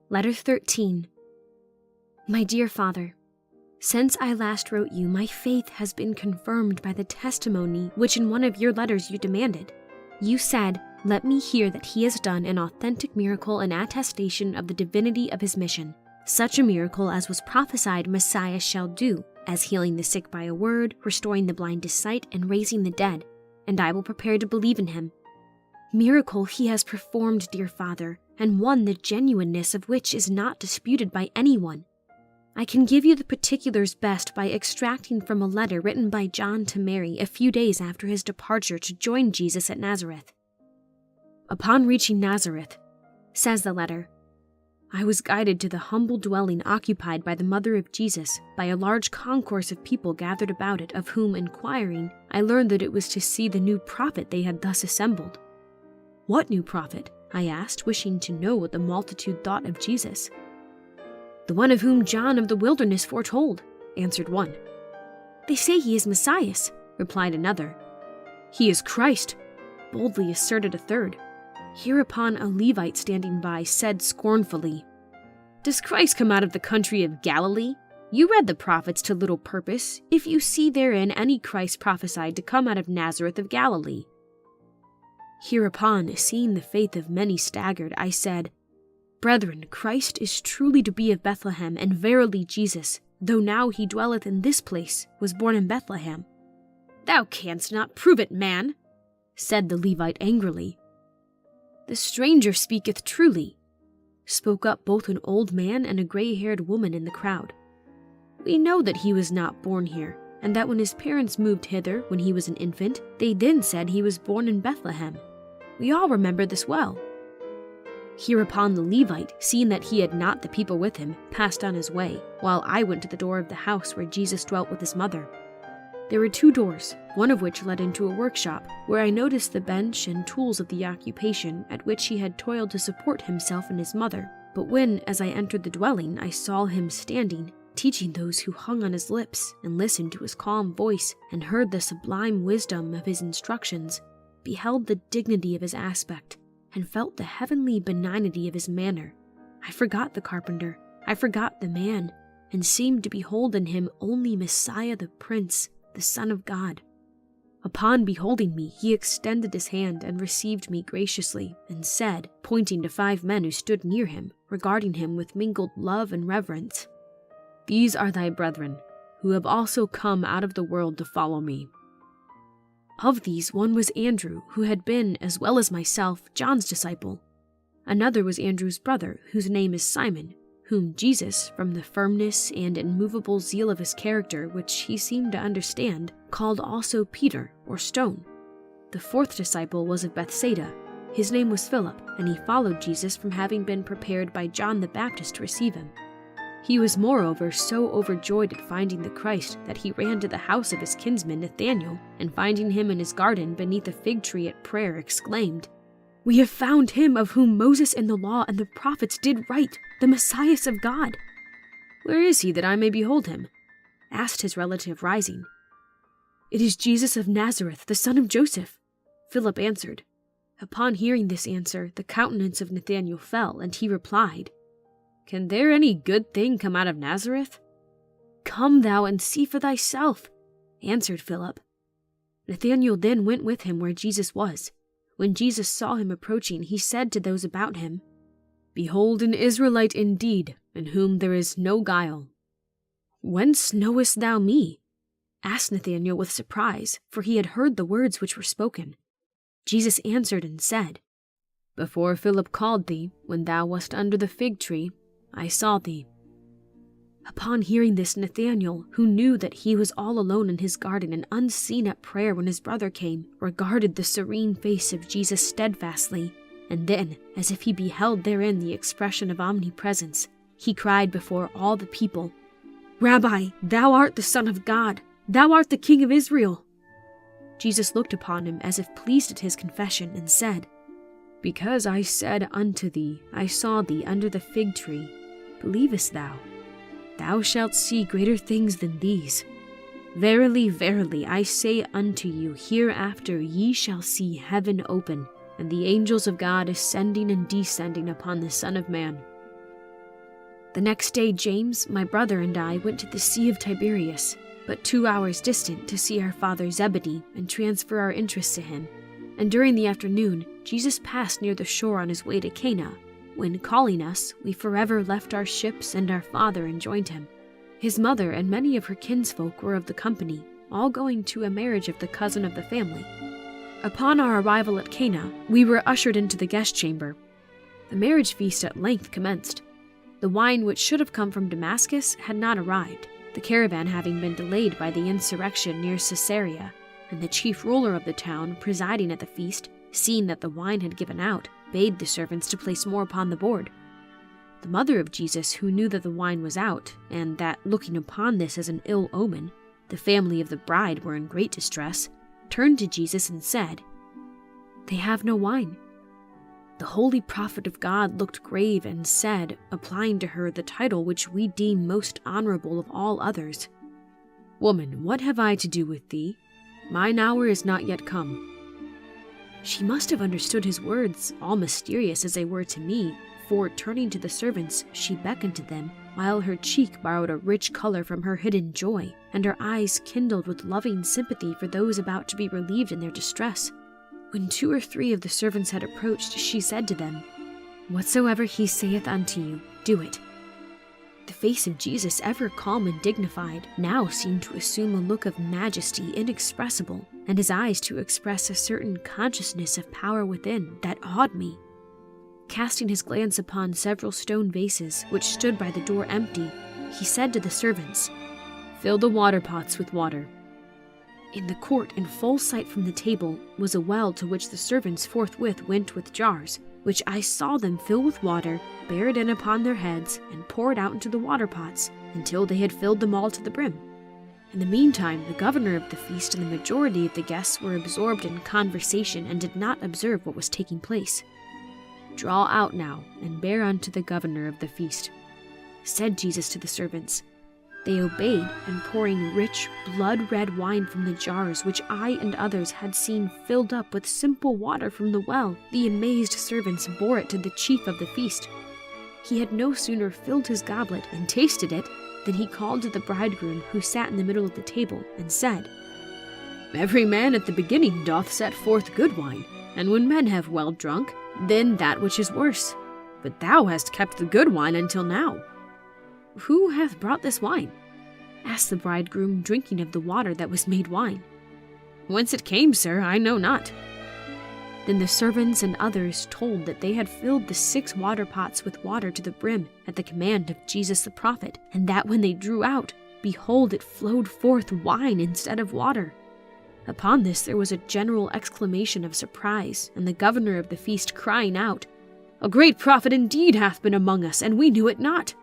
Letter 13. My dear Father, since I last wrote you, my faith has been confirmed by the testimony which in one of your letters you demanded. You said, "Let me hear that he has done an authentic miracle in attestation of the divinity of his mission, such a miracle as was prophesied Messiah shall do, as healing the sick by a word, restoring the blind to sight, and raising the dead, and I will prepare to believe in him. Miracle he has performed, dear Father, and one the genuineness of which is not disputed by anyone. I can give you the particulars best by extracting from a letter written by John to Mary a few days after his departure to join Jesus at Nazareth. Upon reaching Nazareth, says the letter, I was guided to the humble dwelling occupied by the mother of Jesus by a large concourse of people gathered about it, of whom, inquiring, I learned that it was to see the new prophet they had thus assembled. What new prophet? I asked, wishing to know what the multitude thought of Jesus. The one of whom John of the wilderness foretold, answered one. They say he is Messiah, replied another. He is Christ, boldly asserted a third. Hereupon a Levite standing by said scornfully, Does Christ come out of the country of Galilee? You read the prophets to little purpose, if you see therein any Christ prophesied to come out of Nazareth of Galilee. Hereupon, seeing the faith of many staggered, I said, Brethren, Christ is truly to be of Bethlehem, and verily Jesus, though now he dwelleth in this place, was born in Bethlehem. Thou canst not prove it, man, said the Levite angrily. The stranger speaketh truly, spoke up both an old man and a gray-haired woman in the crowd. We know that he was not born here, and that when his parents moved hither when he was an infant, they then said he was born in Bethlehem. We all remember this well. Hereupon the Levite, seeing that he had not the people with him, passed on his way, while I went to the door of the house where Jesus dwelt with his mother. There were 2 doors, one of which led into a workshop, where I noticed the bench and tools of the occupation at which he had toiled to support himself and his mother. But when, as I entered the dwelling, I saw him standing, teaching those who hung on his lips, and listened to his calm voice, and heard the sublime wisdom of his instructions, beheld the dignity of his aspect, and felt the heavenly benignity of his manner, I forgot the carpenter, I forgot the man, and seemed to behold in him only Messiah the Prince, the Son of God. Upon beholding me, he extended his hand and received me graciously, and said, pointing to 5 men who stood near him, regarding him with mingled love and reverence, These are thy brethren, who have also come out of the world to follow me. Of these, one was Andrew, who had been, as well as myself, John's disciple. Another was Andrew's brother, whose name is Simon, whom Jesus, from the firmness and immovable zeal of his character, which he seemed to understand, called also Peter, or Stone. The 4th disciple was of Bethsaida. His name was Philip, and he followed Jesus from having been prepared by John the Baptist to receive him. He was moreover so overjoyed at finding the Christ that he ran to the house of his kinsman Nathanael, and finding him in his garden beneath a fig tree at prayer, exclaimed, We have found him of whom Moses and the law and the prophets did write, the Messiah of God. Where is he, that I may behold him? Asked his relative, rising. It is Jesus of Nazareth, the son of Joseph, Philip answered. Upon hearing this answer, the countenance of Nathanael fell, and he replied, Can there any good thing come out of Nazareth? Come thou and see for thyself, answered Philip. Nathanael then went with him where Jesus was. When Jesus saw him approaching, he said to those about him, Behold an Israelite indeed, in whom there is no guile. Whence knowest thou me? Asked Nathanael with surprise, for he had heard the words which were spoken. Jesus answered and said, Before Philip called thee, when thou wast under the fig tree, I saw thee. Upon hearing this, Nathanael, who knew that he was all alone in his garden and unseen at prayer when his brother came, regarded the serene face of Jesus steadfastly, and then, as if he beheld therein the expression of omnipresence, he cried before all the people, Rabbi, thou art the Son of God, thou art the King of Israel. Jesus looked upon him as if pleased at his confession, and said, Because I said unto thee, I saw thee under the fig tree, believest thou? Thou shalt see greater things than these. Verily, verily, I say unto you, hereafter ye shall see heaven open, and the angels of God ascending and descending upon the Son of Man. The next day, James, my brother, and I went to the Sea of Tiberias, but 2 hours distant, to see our father Zebedee and transfer our interests to him. And during the afternoon, Jesus passed near the shore on his way to Cana. When, calling us, we forever left our ships and our father and joined him. His mother and many of her kinsfolk were of the company, all going to a marriage of the cousin of the family. Upon our arrival at Cana, we were ushered into the guest chamber. The marriage feast at length commenced. The wine which should have come from Damascus had not arrived, the caravan having been delayed by the insurrection near Caesarea, and the chief ruler of the town, presiding at the feast, seeing that the wine had given out, bade the servants to place more upon the board. The mother of Jesus, who knew that the wine was out, and that, looking upon this as an ill omen, the family of the bride were in great distress, turned to Jesus and said, "They have no wine." The holy prophet of God looked grave and said, applying to her the title which we deem most honorable of all others, "Woman, what have I to do with thee? Mine hour is not yet come." She must have understood his words, all mysterious as they were to me, for, turning to the servants, she beckoned to them, while her cheek borrowed a rich color from her hidden joy, and her eyes kindled with loving sympathy for those about to be relieved in their distress. When 2 or 3 of the servants had approached, she said to them, "Whatsoever he saith unto you, do it." The face of Jesus, ever calm and dignified, now seemed to assume a look of majesty inexpressible, and his eyes to express a certain consciousness of power within that awed me. Casting his glance upon several stone vases which stood by the door empty, he said to the servants, "Fill the water pots with water." In the court, in full sight from the table, was a well to which the servants forthwith went with jars, which I saw them fill with water, bear it in upon their heads, and pour it out into the water pots, until they had filled them all to the brim. In the meantime, the governor of the feast and the majority of the guests were absorbed in conversation and did not observe what was taking place. "Draw out now, and bear unto the governor of the feast," said Jesus to the servants. They obeyed, and pouring rich, blood-red wine from the jars which I and others had seen filled up with simple water from the well, the amazed servants bore it to the chief of the feast. He had no sooner filled his goblet and tasted it than he called to the bridegroom, who sat in the middle of the table, and said, "Every man at the beginning doth set forth good wine, and when men have well drunk, then that which is worse. But thou hast kept the good wine until now." "Who hath brought this wine?" asked the bridegroom, drinking of the water that was made wine. "Whence it came, sir, I know not." Then the servants and others told that they had filled the 6 water pots with water to the brim at the command of Jesus the prophet, and that when they drew out, behold, it flowed forth wine instead of water. Upon this there was a general exclamation of surprise, and the governor of the feast, crying out, "A great prophet indeed hath been among us, and we knew it not,"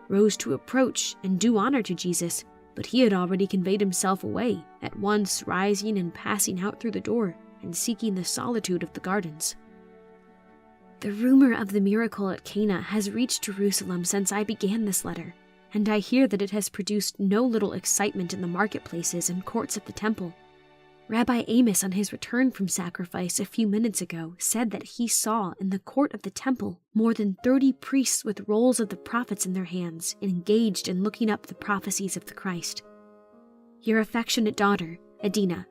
rose to approach and do honor to Jesus, but he had already conveyed himself away, at once rising and passing out through the door, and seeking the solitude of the gardens. The rumor of the miracle at Cana has reached Jerusalem since I began this letter, and I hear that it has produced no little excitement in the marketplaces and courts of the temple. Rabbi Amos, on his return from sacrifice a few minutes ago, said that he saw in the court of the temple more than 30 priests with rolls of the prophets in their hands, engaged in looking up the prophecies of the Christ. Your affectionate daughter, ADINA.